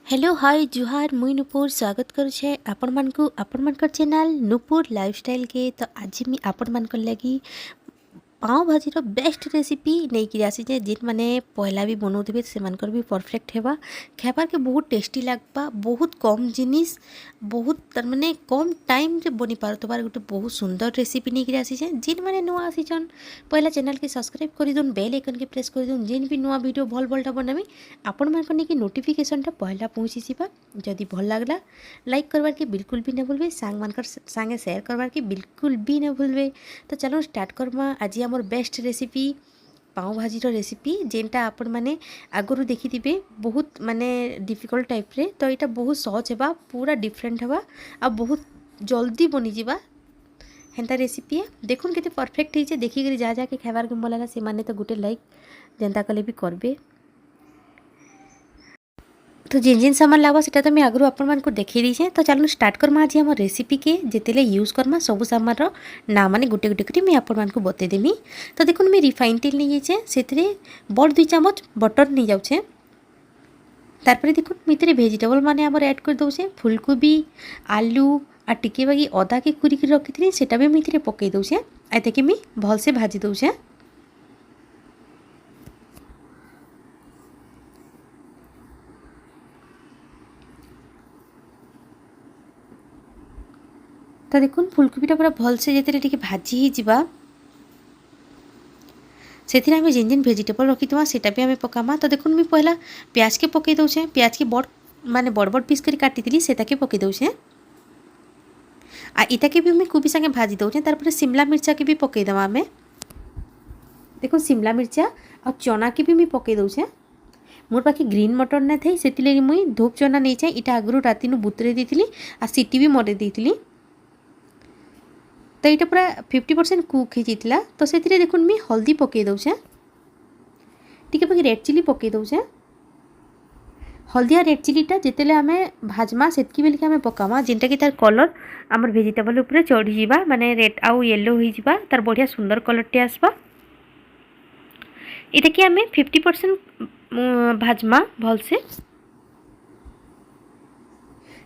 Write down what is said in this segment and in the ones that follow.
Hello hi जुहार मुई नुपुर स्वागत करुछे आपण मानकु आपण मानकर चैनल नुपुर लाइफस्टाइल के। तो आज मी आपण मानकर लगी पाव भाजी बेस्ट रेसिपी नहीं कि आसीचे जिन माने पहला भी बनाऊे से भी परफेक्ट हेबा खाबार के बहुत टेस्टी लगवा बहुत कम जिनिस बहुत तर माने कम टाइम रे बनी पारतबार गोटे बहुत सुंदर रेसिपी नहीं कि आसीचे जिन माने नुआ आसीचन पहला चैनल के सब्सक्राइब कर दून बेल आइकन के प्रेस कर दून जिन भी नुआ वीडियो भल भलटा बनामी आपण मान नहीं कि नोटिफिकेशनटा पहला पहुँची जावा। जदि भल लगला लाइक करवार के बिल्कुल भी न भूलबे सांग मानकर सांगे शेयर करवार के बिल्कुल भी न भूलबे। तो चलो स्टार्ट करमा आज आमर बेस्ट रेसिपी पाव भाजी रेसिपी जेनटा आपण माने आगुरु देखिथिबे बहुत माने डिफिकल्ट टाइप रे। तो यहाँ बहुत सहज हेबा पूरा डिफरेंट हेबा आ बहुत जल्दी बनी जिबा हेन्ता रेसिपी है। देखुन केते परफेक्ट होइछे देखिक जा जाके खाइबार के मन लागला से माने तो गोटे लाइक जेनता कले भी करबे। तो जिन जिन सामान लागबा सेटा तो मैं आगु आपण मानकु देखि दीछे। तो चलो स्टार्ट करमा आज हम रेसिपी के जेतेले यूज करमा सब सामान रो ना माने गोटे गोटे करी मैं आपण मानकु बते देमी। तो देखुन मैं रिफाइन तेल नहीं जाइछे सेतरे बड़ 2 चम्मच बटर नहीं जाउछे। तारपरे देखुन मितरे वेजिटेबल माने हमर ऐड कर दउछे फूलकोबी आलू आ टिके बागी अदा के कुरी के रखिथिनी सेटा भी मितरे पकई दउछे आ ताके मैं भल से भाजी दउछे। तो देखुन फूलकोबीटा पूरा भल से जेते टिके भाजी ही जिबा से आम जिन जिन भेजिटेबल रखी सेटा भी आम पकामा। तो देखुन मुझे पहला प्याज के पकई दौचे प्याज के बड़ माने बड़ बड़ पीस कर काटी से पकई दौचे आ इटा के भी मुझे कोबी संगे भाजी दौचे। तार शिमला मिर्चा के भी पकई दमा आम देखो शिमला मिर्चा और चना के भी मुझे पकई दौचे। मोर पाखे ग्रीन मटर ना थे से मुई धूप चना नहीं चाहे इटा आगु राति बुतरे दी आ सीटी भी मरे दी। तो ये पूरा 50% कुक हो जाता। तो से देखुन मैं हल्दी पकई दौचे टी रेड चिली पकई दौचे हल्दी आ रेड चिलीटा जिते आम भाजमा से बेल आम पकामा जेनटा कि तार कलर आमर वेजिटेबल उपरे चढ़ी जावा माने रेड आउ येलो हो जावा तार बढ़िया सुंदर कलरटे आसबा। ये कि आम 50% भाजमा भल से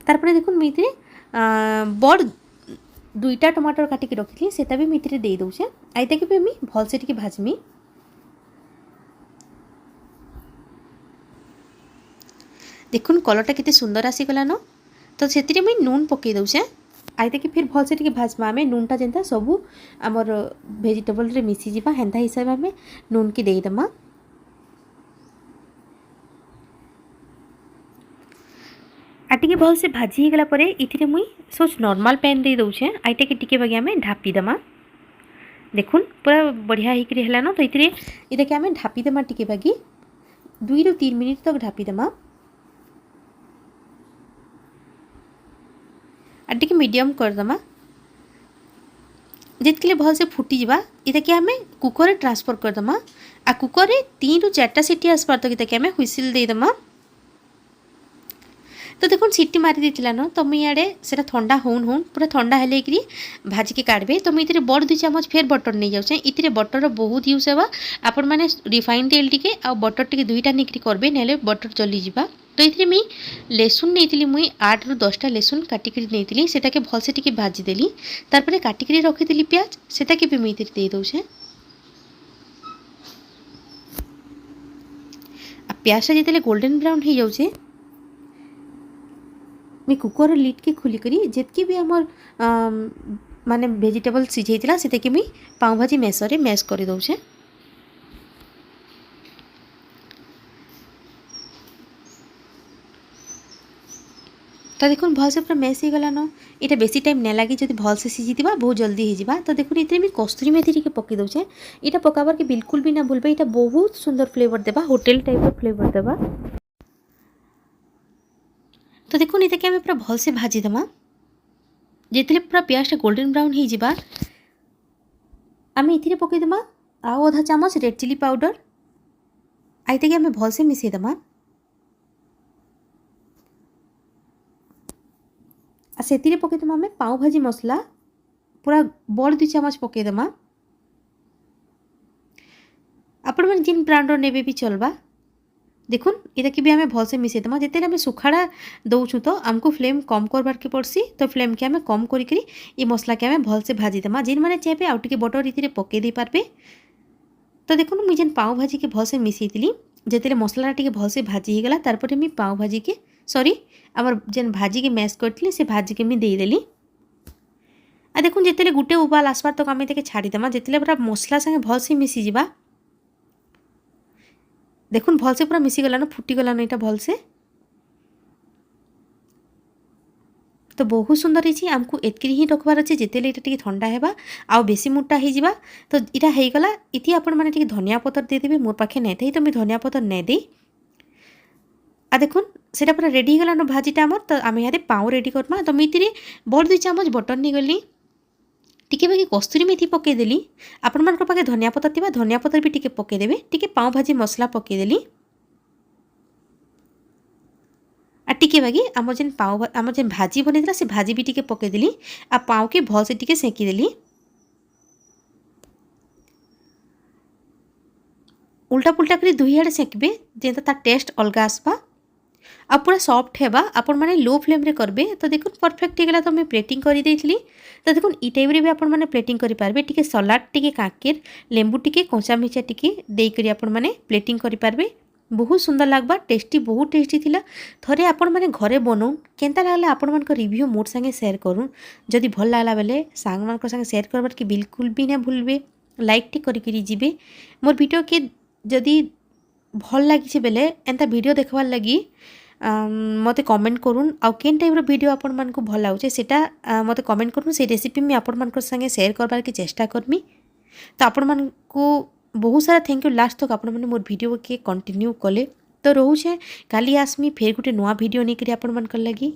तारपरे देखुन मितरे बड़ 2टा टमाटर काटिक रखी से भी मितरे दे दौचे आईता के भी भल से टिके भाजमी। देखुन कलरटा केते सुंदर आसीगला न। तो से मुई नून पकई दौचे आईता कि फिर भल से टिके भाजमा आम नूनटा जेनता सबू आमर वेजिटेबल रे मिसी जिबा हेन्ता हिसाब आम नून की देदमा। आटिके भल से भाजी गला परे इथिरे मुई सोच नॉर्मल पैन दे दौचे आईटा के टिके बागे आम ढापी दमा। देखुन पूरा बढ़िया हिकरी हला न। तो इथिरे इटा के आम ढापी दमा टिके बागी 2 ରୁ 3 मिनिट तक ढापी दमा आ टिके मीडियम कर दमा जितके भल से फुटी जावा। इटा के आम कुकर रे ट्रांसफर कर दमा आ कुकर रे 3 ରୁ 4टा सीटी आसपार तक इटा के आम हुइसिल दे दमा। तो देखुन सीटी मारी देला न। तो मुझे इे से ठंडा होन पूरा ठंडा हेले कि भाजी के काढ़े। तो मुझे बड़ 2 चम्मच फिर बटर नहीं जाऊे इतने बटर बहुत यूज है आपण मैंने रिफाइन तेल टी आ बटर टी 2टा नहीं करेंगे ना बटर चली जा। तो ये मुई लेसुन नहीं मुई 8 ରୁ 10टा लेसुन काटिक नहीं से भल से टी भाजीदेली तार काटिक रखीदी प्याज से भी मुझे दे दौचे प्याजटा जिते गोल्डन ब्राउन हो जाऊे मैं कुकर लिड के खोलिकी जितकी भी आमर माने वेजिटेबल सीझेला से मुई पाव भाजी मेसर मैश कर दौचे। तो देखुन भल से पूरा मैश हो गला न। यहाँ बेसी टाइम ना लगे जो भल से सीझी बहुत जल्दी हो जावा। तो देखुन ये कस्तूरी मेथी टी पकई दौचे यहाँ पकाबार के बिल्कुल भी ना भूलबे यहाँ बहुत सुंदर फ्लेवर देवा होटेल टाइप फ्लेवर देवा। तो देखुन ये आम पूरा भल से भाजी दमा जिते पूरा प्याजटा गोल्डन ब्राउन हो जावा आम ये पकई दमा आउ आधा चामच रेड चिली पाउडर आईते कि आम भल से मिसई दमा आ से पकई दमा आम पाव भाजी मसला पूरा बड़ 2 चम्मच पकई दमा आपण मैंने जिन ब्रांडर ने भी चलबा देखुन इटा कि भी आम भलसे मिसेदेमा जिते आम सुखाड़ा दौचु तो आमको फ्लेम कम करबार के पड़सी तो फ्लेम के आम कम करी ये मसला के आम भलसे भाजीदेमा जेन मैंने चाहे आउ टिके बटर रीति पकई दे पारबे। तो देखुन मुझे पाव भाजी के भलसे मिसेइली जिते मसला टिके भलसे भाजी हो गला तारपर मुझे पाव भाजी के सॉरी आमर जेन भाजी के मैश करती से भाजी के मुझे देदेली। आ देखुन जिते गोटे उबाल आसबार तक आम छाड़ीदेमा जिते पूरा मसला संगे भलसे मिसीजा देखुन भलसे पूरा मिसीगलान फुटीगलान यहाँ भलसे तो बहुत सुंदर है आमको एतक ही रखबार अच्छे जिते ये ठंडा है आउ बेसी मोटा हो तो यहाँ होगला इति आपण मैंने धनिया पतर देदेवे मोर पाखे नहीं थे तो मुझे धनिया पतर नहीं दे आ देखुन सेटा पूरा रेडी होगलान भाजीटा आमर तो आम यहाँ पाँव रेडी करमा तो मुझे बड़ 2 चामच बटर नहीं गली टिके बाकी कस्तूरी मेथी पकईदेली आपण मान पाखे धनिया पतर थी धनिया पतर भी टिके पकईदेवे टिके पाँव भाजी मसला पकईदेली आ टिके बाकी आम जेन पाँव आम जेन भाजी बनईला से भाजी भी टिके पकईदेली आ पाँव के भल से टिके सेकीदेली उल्टा पुल्टा कर 2 आड़े सेकबे जेनता तार टेस्ट अलग आसबा आ पूरा सॉफ्ट है आपण मैंने लो फ्लेम रे करबे तो देखुन परफेक्ट होगला तो मैं प्लेटिंग कर देइथली तो देखुन ई टाइप रे भी आपण मैंने प्लेटिंग करि पारबे टिके सलाड टिके काकेर लेंबू टिके कंचा मिर्चा टिके देई करी आपण मैंने प्लेटिंग करि पारबे बहुत सुंदर लागबा टेस्टी बहुत टेस्टी थिला थरे आपण मैंने घरे बनाऊन केनता लागला आपण मान को रिव्यू मोर संगे शेयर करूँ जदि भल लागला बेले सांग मान संगे शेयर करबार कि बिल्कुल भी ना भूलबे लाइक टी करी जीवे मोर वीडियो के जदि भल लगी बेले एंता वीडियो देखबार लगी मते कमेंट करूँ आउ केन टाइप वीडियो आपण मान को भल लागे सेटा मते कमेंट करूँ से रेसिपी मैं आपण मान संगे शेयर करबार के चेष्टा करमी तो आपण मान को बहुत सारा थैंक यू लास्ट तक आपण मैंने मोर वीडियो के कंटिन्यू कले तो रोचे काली आसमी फेर गोटे नुआ वीडियो नहीं करी आपण मान लगी।